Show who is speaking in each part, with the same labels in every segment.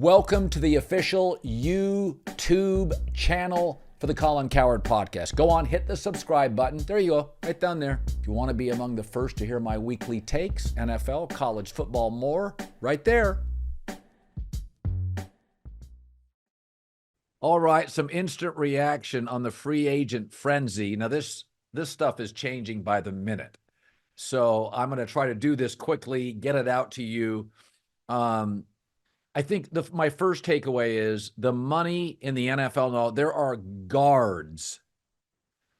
Speaker 1: Welcome to the official YouTube channel for the Colin Cowherd podcast. Go on, hit the subscribe button. There you go, right down there. If you want to be among the first to hear my weekly takes, NFL, college football, more, right there. All right, some instant reaction on the free agent frenzy. Now, this stuff is changing by the minute. So I'm going to try to do this quickly, get it out to you. I think my first takeaway is the money in the NFL now, there are guards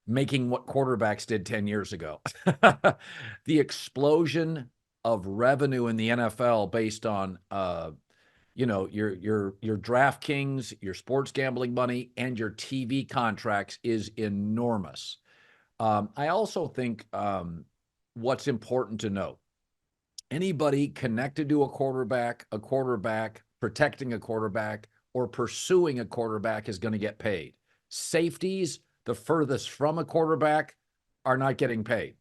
Speaker 1: making what quarterbacks did 10 years ago. The explosion of revenue in the NFL based on your DraftKings, your sports gambling money, and your TV contracts is enormous. I also think what's important to note, anybody connected to a quarterback, protecting a quarterback, or pursuing a quarterback is going to get paid. Safeties, the furthest from a quarterback, are not getting paid.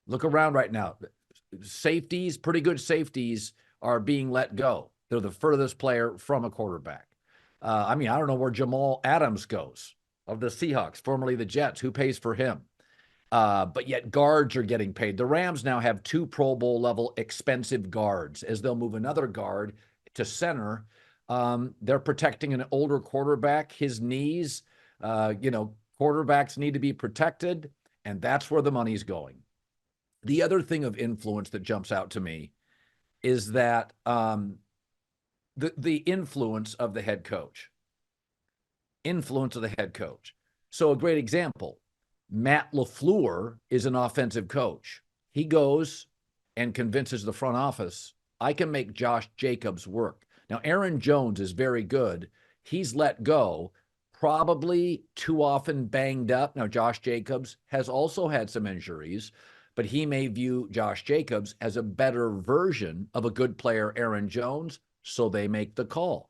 Speaker 1: Look around right now. Safeties, pretty good safeties, are being let go. They're the furthest player from a quarterback. I don't know where Jamal Adams goes of the Seahawks, formerly the Jets. Who pays for him? But yet guards are getting paid. The Rams now have 2 Pro Bowl level expensive guards. As they'll move another guard to center, they're protecting an older quarterback, his knees. Quarterbacks need to be protected, and that's where the money's going. The other thing of influence that jumps out to me is that the influence of the head coach. So a great example, Matt LaFleur is an offensive coach. He goes and convinces the front office, I can make Josh Jacobs work. Now, Aaron Jones is very good. He's let go, probably too often banged up. Now, Josh Jacobs has also had some injuries, but he may view Josh Jacobs as a better version of a good player, Aaron Jones, so they make the call.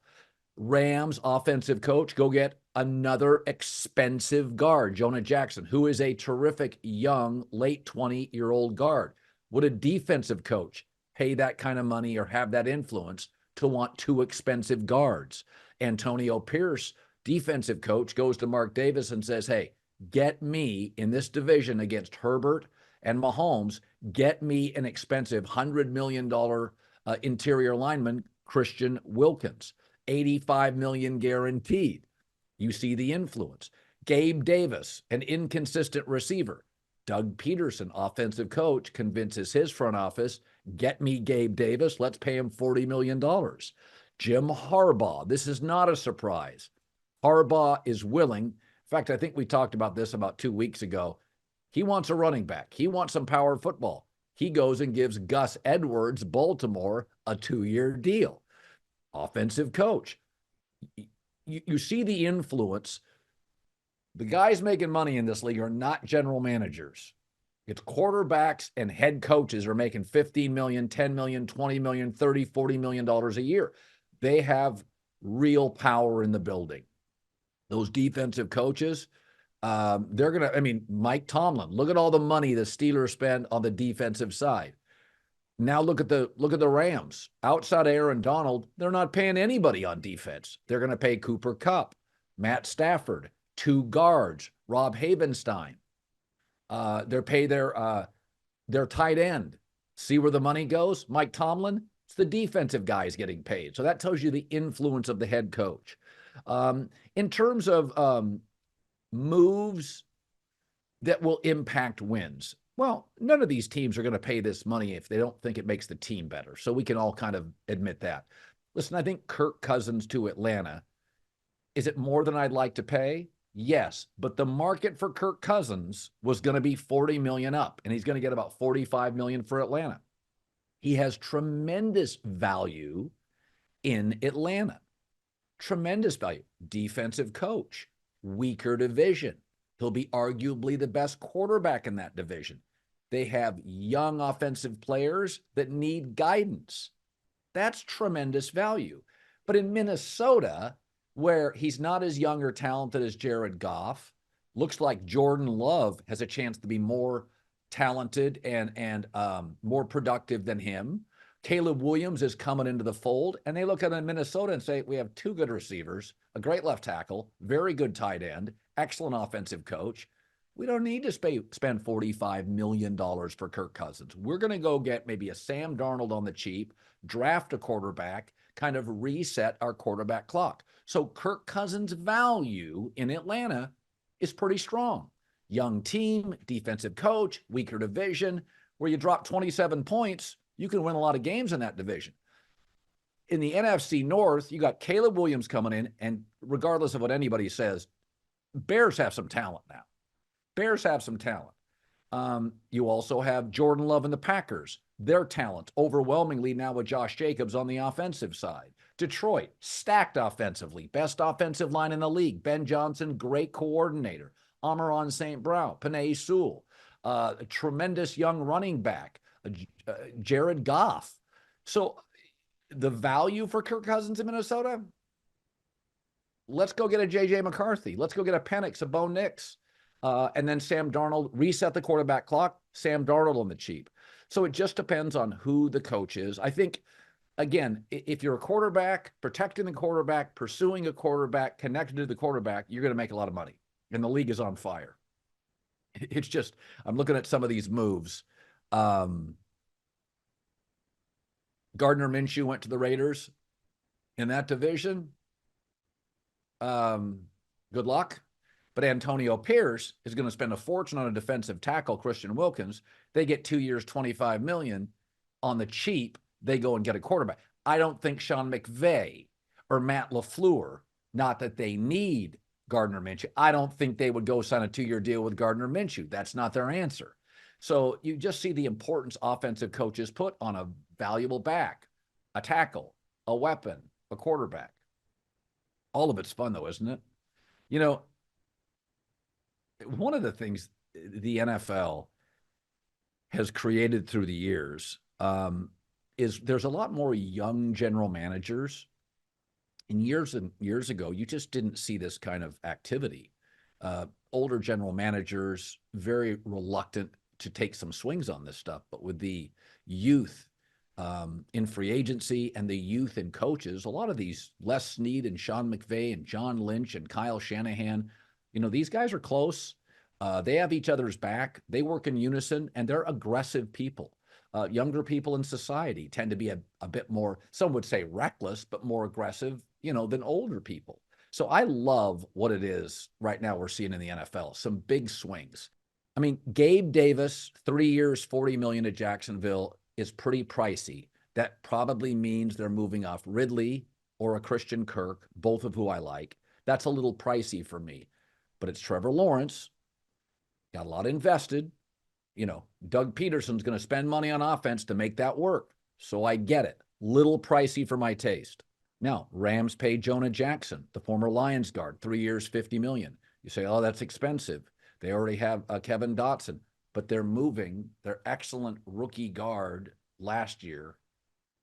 Speaker 1: Rams offensive coach, go get another expensive guard, Jonah Jackson, who is a terrific young, late 20-year-old guard. Would a defensive coach pay that kind of money or have that influence to want 2 expensive guards? Antonio Pierce, defensive coach, goes to Mark Davis and says, hey, get me in this division against Herbert and Mahomes, get me an expensive $100 million interior lineman, Christian Wilkins, $85 million guaranteed. You see the influence. Gabe Davis, an inconsistent receiver. Doug Peterson, offensive coach, convinces his front office, get me Gabe Davis, let's pay him $40 million. Jim Harbaugh, this is not a surprise. Harbaugh is willing. In fact, I think we talked about this about 2 weeks ago. He wants a running back. He wants some power football. He goes and gives Gus Edwards, Baltimore, a 2-year deal. Offensive coach. You see the influence. The guys making money in this league are not general managers. It's quarterbacks and head coaches are making $15 million, $10 million, $20 million, $30, $40 million a year. They have real power in the building. Those defensive coaches, they're going to, Mike Tomlin, look at all the money the Steelers spend on the defensive side. Now look at the Rams. Outside Aaron Donald, they're not paying anybody on defense. They're going to pay Cooper Kupp, Matt Stafford, 2 guards, Rob Havenstein. They're pay their tight end. See where the money goes? Mike Tomlin, it's the defensive guys getting paid. So that tells you the influence of the head coach. In terms of moves that will impact wins, well, none of these teams are going to pay this money if they don't think it makes the team better. So we can all kind of admit that. Listen, I think Kirk Cousins to Atlanta, is it more than I'd like to pay? Yes, but the market for Kirk Cousins was going to be $40 million up, and he's going to get about $45 million for Atlanta. He has tremendous value in Atlanta. Tremendous value. Defensive coach, weaker division. He'll be arguably the best quarterback in that division. They have young offensive players that need guidance. That's tremendous value. But in Minnesota, where he's not as young or talented as Jared Goff, looks like Jordan Love has a chance to be more talented and more productive than him. Caleb Williams is coming into the fold, and they look at Minnesota and say, we have two good receivers, a great left tackle, very good tight end, excellent offensive coach. We don't need to spend $45 million for Kirk Cousins. We're going to go get maybe a Sam Darnold on the cheap, draft a quarterback, kind of reset our quarterback clock. So Kirk Cousins' value in Atlanta is pretty strong. Young team, defensive coach, weaker division, where you drop 27 points, you can win a lot of games in that division. In the NFC North, you got Caleb Williams coming in, and regardless of what anybody says, Bears have some talent now. Bears have some talent. You also have Jordan Love and the Packers. Their talent overwhelmingly now with Josh Jacobs on the offensive side. Detroit, stacked offensively. Best offensive line in the league. Ben Johnson, great coordinator. Amon-Ra St. Brown, Penei Sewell, a tremendous young running back, Jared Goff. So the value for Kirk Cousins in Minnesota, let's go get a J.J. McCarthy. Let's go get a Penix, a Bo Nix. And then Sam Darnold, reset the quarterback clock, Sam Darnold on the cheap. So it just depends on who the coach is. I think, again, if you're a quarterback, protecting the quarterback, pursuing a quarterback, connected to the quarterback, you're going to make a lot of money. And the league is on fire. It's just, I'm looking at some of these moves. Gardner Minshew went to the Raiders in that division. Good luck. But Antonio Pierce is going to spend a fortune on a defensive tackle, Christian Wilkins. They get 2 years, $25 million. On the cheap, they go and get a quarterback. I don't think Sean McVay or Matt LaFleur, not that they need Gardner Minshew, I don't think they would go sign a 2-year deal with Gardner Minshew. That's not their answer. So you just see the importance offensive coaches put on a valuable back, a tackle, a weapon, a quarterback. All of it's fun, though, isn't it? You know, one of the things the NFL has created through the years is there's a lot more young general managers. And years ago, you just didn't see this kind of activity. Older general managers, very reluctant to take some swings on this stuff. But with the youth in free agency and the youth in coaches, a lot of these, Les Snead and Sean McVay and John Lynch and Kyle Shanahan, you know, these guys are close. They have each other's back. They work in unison, and they're aggressive people. Younger people in society tend to be a bit more, some would say reckless, but more aggressive, you know, than older people. So I love what it is right now we're seeing in the NFL, some big swings. I mean, Gabe Davis, 3 years, $40 million at Jacksonville is pretty pricey. That probably means they're moving off Ridley or a Christian Kirk, both of who I like. That's a little pricey for me, but it's Trevor Lawrence, got a lot invested. You know, Doug Peterson's going to spend money on offense to make that work. So I get it. Little pricey for my taste. Now, Rams paid Jonah Jackson, the former Lions guard, 3 years, $50 million. You say, oh, that's expensive. They already have Kevin Dotson, but they're moving their excellent rookie guard last year.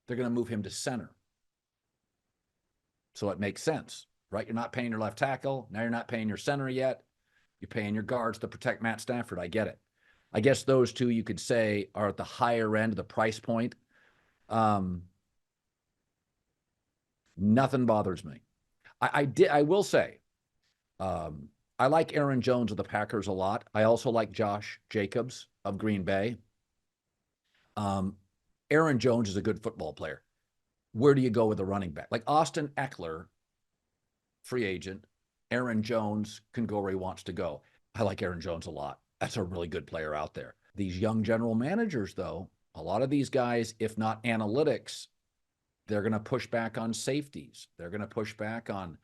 Speaker 1: They're going to move him to center. So it makes sense, right? You're not paying your left tackle. Now you're not paying your center yet. You're paying your guards to protect Matt Stafford. I get it. I guess those two you could say are at the higher end of the price point. Nothing bothers me. I will say, I like Aaron Jones of the Packers a lot. I also like Josh Jacobs of Green Bay. Aaron Jones is a good football player. Where do you go with a running back? Like Austin Eckler, free agent. Aaron Jones can go where he wants to go. I like Aaron Jones a lot. That's a really good player out there. These young general managers, though, a lot of these guys, if not analytics, they're going to push back on safeties. They're going to push back on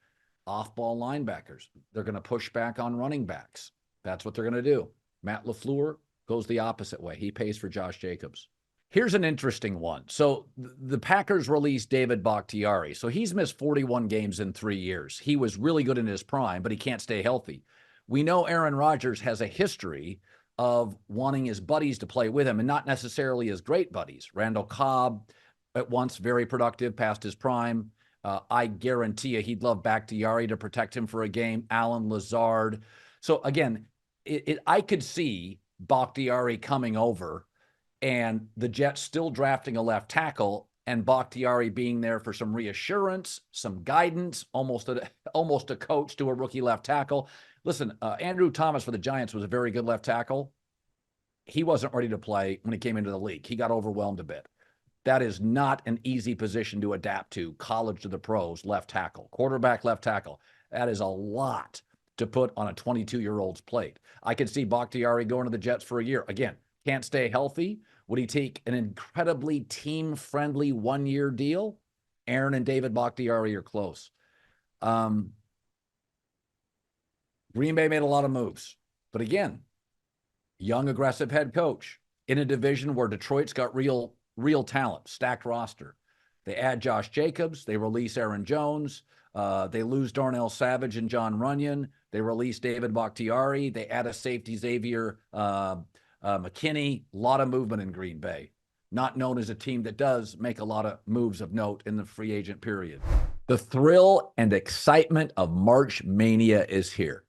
Speaker 1: off-ball linebackers. They're going to push back on running backs. That's what they're going to do. Matt LaFleur goes the opposite way. He pays for Josh Jacobs. Here's an interesting one. So the Packers released David Bakhtiari. So he's missed 41 games in 3 years. He was really good in his prime, but he can't stay healthy. We know Aaron Rodgers has a history of wanting his buddies to play with him and not necessarily his great buddies. Randall Cobb, at once very productive past his prime. I guarantee you he'd love Bakhtiari to protect him for a game. Alan Lazard. So again, I could see Bakhtiari coming over and the Jets still drafting a left tackle and Bakhtiari being there for some reassurance, some guidance, almost a coach to a rookie left tackle. Listen, Andrew Thomas for the Giants was a very good left tackle. He wasn't ready to play when he came into the league. He got overwhelmed a bit. That is not an easy position to adapt to, college to the pros, left tackle, quarterback, left tackle. That is a lot to put on a 22-year-old's plate. I could see Bakhtiari going to the Jets for a year. Again, can't stay healthy. Would he take an incredibly team-friendly one-year deal? Aaron and David Bakhtiari are close. Green Bay made a lot of moves. But again, young, aggressive head coach in a division where Detroit's got real talent, stacked roster. They add Josh Jacobs. They release Aaron Jones. They lose Darnell Savage and John Runyon. They release David Bakhtiari. They add a safety, Xavier McKinney. A lot of movement in Green Bay. Not known as a team that does make a lot of moves of note in the free agent period. The thrill and excitement of March Mania is here.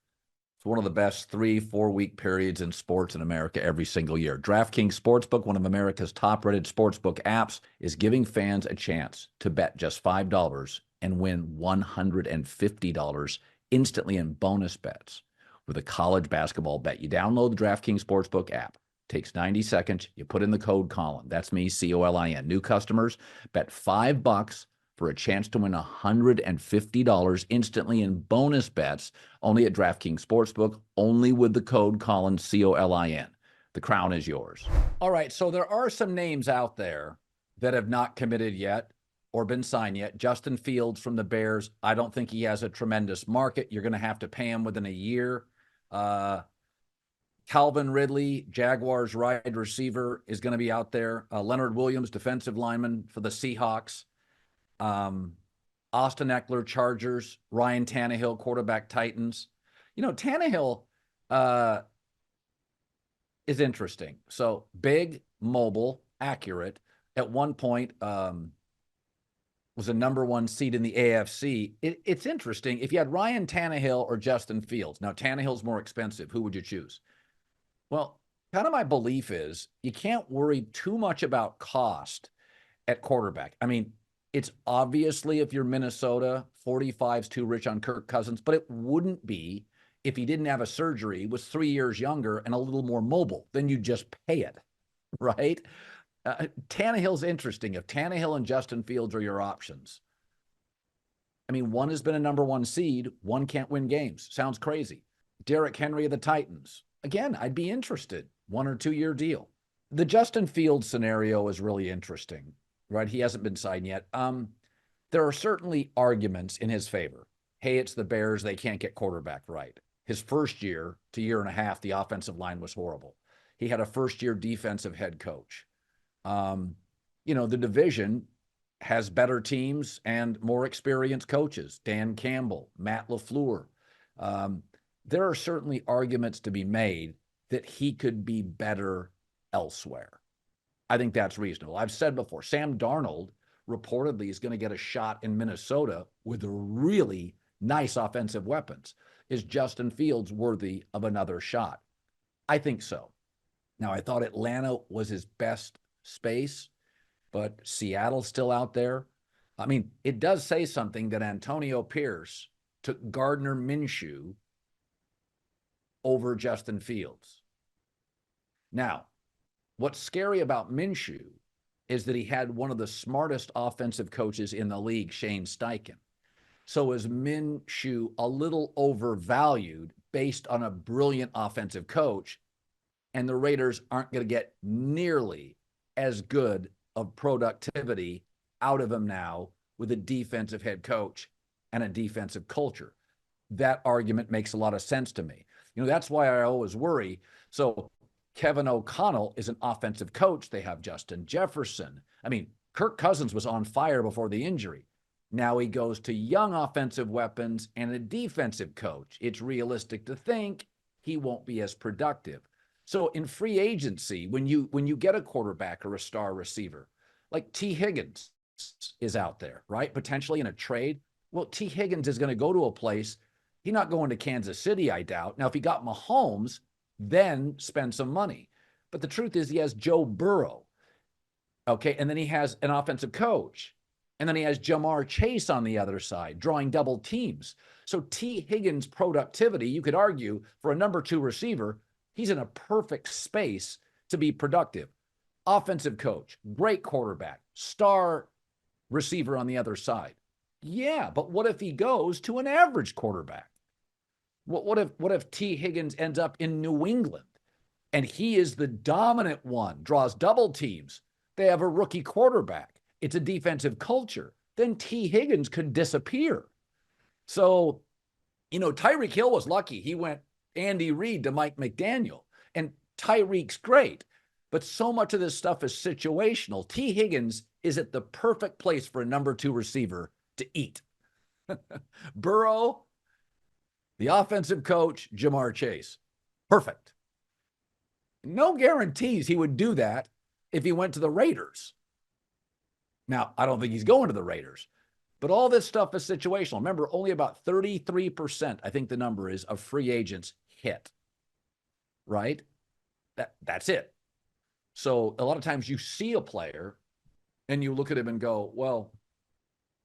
Speaker 1: It's one of the best 3-4 week periods in sports in America every single year. DraftKings Sportsbook, one of America's top-rated sportsbook apps, is giving fans a chance to bet just $5 and win $150 instantly in bonus bets with a college basketball bet. You download the DraftKings Sportsbook app. It takes 90 seconds. You put in the code Colin. That's me, Colin. New customers bet $5 for a chance to win $150 instantly in bonus bets, only at DraftKings Sportsbook, only with the code Colin, Colin. The crown is yours. All right, so there are some names out there that have not committed yet or been signed yet. Justin Fields from the Bears, I don't think he has a tremendous market. You're going to have to pay him within a year. Calvin Ridley, Jaguars wide receiver, is going to be out there. Leonard Williams, defensive lineman for the Seahawks. Austin Eckler, Chargers. Ryan Tannehill, quarterback, Titans. You know, Tannehill is interesting. So big, mobile, accurate. At one point, was a number one seed in the AFC. It's interesting. If you had Ryan Tannehill or Justin Fields, now Tannehill's more expensive. Who would you choose? Well, kind of my belief is you can't worry too much about cost at quarterback. I mean, it's obviously, if you're Minnesota, 45's too rich on Kirk Cousins, but it wouldn't be if he didn't have a surgery, was 3 years younger and a little more mobile. Then you just pay it, right? Tannehill's interesting. If Tannehill and Justin Fields are your options, I mean, one has been a number one seed, one can't win games. Sounds crazy. Derrick Henry of the Titans. Again, I'd be interested. 1 or 2 year deal. The Justin Fields scenario is really interesting, right? He hasn't been signed yet. There are certainly arguments in his favor. Hey, it's the Bears. They can't get quarterback right. His first year to year and a half, the offensive line was horrible. He had a first-year defensive head coach. You know, the division has better teams and more experienced coaches. Dan Campbell, Matt LaFleur. There are certainly arguments to be made that he could be better elsewhere. I think that's reasonable. I've said before, Sam Darnold reportedly is going to get a shot in Minnesota with really nice offensive weapons. Is Justin Fields worthy of another shot? I think so. Now, I thought Atlanta was his best space, but Seattle's still out there. I mean, it does say something that Antonio Pierce took Gardner Minshew over Justin Fields. Now, what's scary about Minshew is that he had one of the smartest offensive coaches in the league, Shane Steichen. So is Minshew a little overvalued based on a brilliant offensive coach, and the Raiders aren't going to get nearly as good of productivity out of him now with a defensive head coach and a defensive culture? That argument makes a lot of sense to me. You know, that's why I always worry. So Kevin O'Connell is an offensive coach. They have Justin Jefferson. I mean, Kirk Cousins was on fire before the injury. Now he goes to young offensive weapons and a defensive coach. It's realistic to think he won't be as productive. So in free agency, when you get a quarterback or a star receiver, like T. Higgins is out there, right? Potentially in a trade. Well, T. Higgins is going to go to a place. He's not going to Kansas City, I doubt. Now, if he got Mahomes, then spend some money. But the truth is he has Joe Burrow. Okay. And then he has an offensive coach. And then he has Jamar Chase on the other side, drawing double teams. So T. Higgins' productivity, you could argue, for a number 2 receiver, he's in a perfect space to be productive. Offensive coach, great quarterback, star receiver on the other side. Yeah, but what if he goes to an average quarterback? What if T. Higgins ends up in New England and he is the dominant one, draws double teams? They have a rookie quarterback. It's a defensive culture. Then T. Higgins could disappear. So, Tyreek Hill was lucky. He went Andy Reid to Mike McDaniel. And Tyreek's great. But so much of this stuff is situational. T. Higgins is at the perfect place for a number 2 receiver to eat. Burrow, the offensive coach, Jamar Chase. Perfect. No guarantees he would do that if he went to the Raiders. Now, I don't think he's going to the Raiders, but all this stuff is situational. Remember, only about 33%, I think the number is, of free agents hit, right? That's it. So a lot of times you see a player and you look at him and go, well,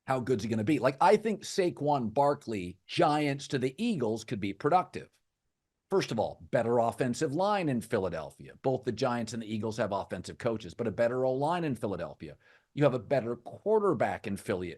Speaker 1: how good's he going to be? Like, I think Saquon Barkley, Giants to the Eagles, could be productive. First of all, better offensive line in Philadelphia. Both the Giants and the Eagles have offensive coaches, but a better O-line in Philadelphia. You have a better quarterback in Philly,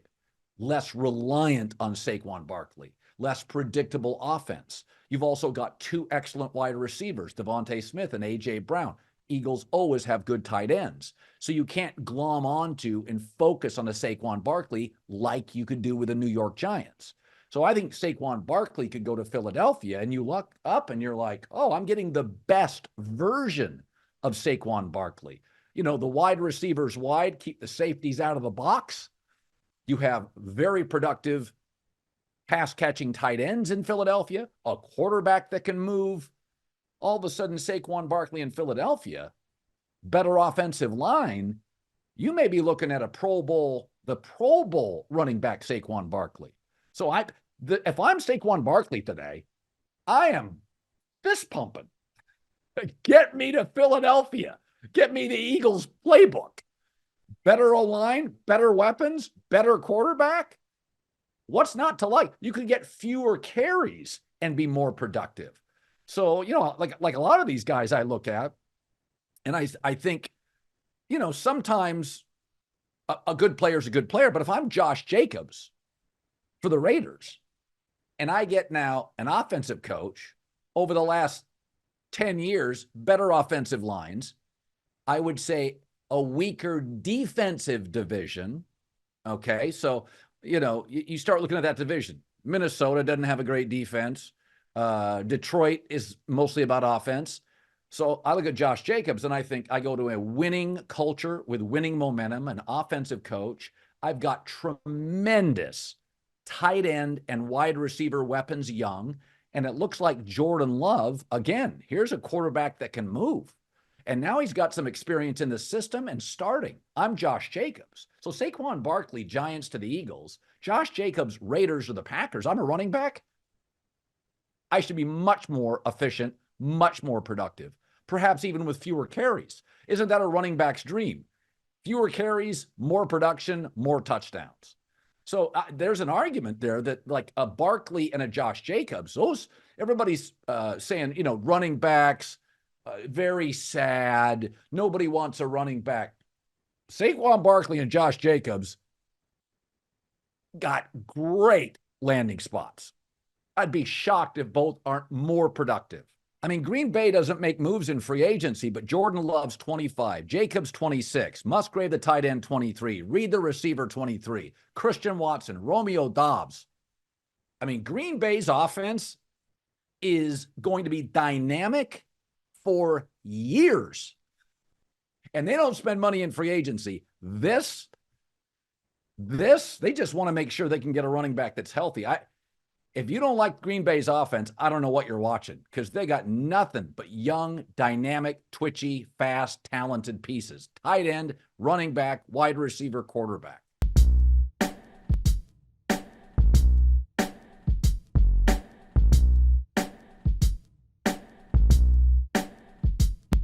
Speaker 1: less reliant on Saquon Barkley, less predictable offense. You've also got 2 excellent wide receivers, Devontae Smith and A.J. Brown. Eagles always have good tight ends. So you can't glom onto and focus on a Saquon Barkley like you could do with the New York Giants. So I think Saquon Barkley could go to Philadelphia and you look up and you're like, oh, I'm getting the best version of Saquon Barkley. The wide receivers wide, keep the safeties out of the box. You have very productive pass-catching tight ends in Philadelphia, a quarterback that can move. All of a sudden, Saquon Barkley in Philadelphia, better offensive line, you may be looking at the Pro Bowl running back Saquon Barkley. So if I'm Saquon Barkley today, I am fist pumping. Get me to Philadelphia. Get me the Eagles playbook. Better O-line, better weapons, better quarterback. What's not to like? You could get fewer carries and be more productive. So, like a lot of these guys I look at, and I think, sometimes a good player is a good player. But if I'm Josh Jacobs for the Raiders and I get now an offensive coach over the last 10 years, better offensive lines, I would say a weaker defensive division. Okay. So, you start looking at that division. Minnesota doesn't have a great defense. Detroit is mostly about offense. So I look at Josh Jacobs and I think I go to a winning culture with winning momentum, an offensive coach. I've got tremendous tight end and wide receiver weapons young. And it looks like Jordan Love, again, here's a quarterback that can move. And now he's got some experience in the system and starting. I'm Josh Jacobs. So Saquon Barkley, Giants to the Eagles. Josh Jacobs, Raiders or the Packers. I'm a running back. I should be much more efficient, much more productive, perhaps even with fewer carries. Isn't that a running back's dream? Fewer carries, more production, more touchdowns. So there's an argument there that like a Barkley and a Josh Jacobs, everybody's saying, running backs, very sad. Nobody wants a running back. Saquon Barkley and Josh Jacobs got great landing spots. I'd be shocked if both aren't more productive. I mean, Green Bay doesn't make moves in free agency, but Jordan Love's 25, Jacobs 26, Musgrave the tight end 23, Reed the receiver 23, Christian Watson, Romeo Doubs. I mean, Green Bay's offense is going to be dynamic for years. And they don't spend money in free agency. This, they just want to make sure they can get a running back that's healthy. If you don't like Green Bay's offense, I don't know what you're watching because they got nothing but young, dynamic, twitchy, fast, talented pieces. Tight end, running back, wide receiver, quarterback.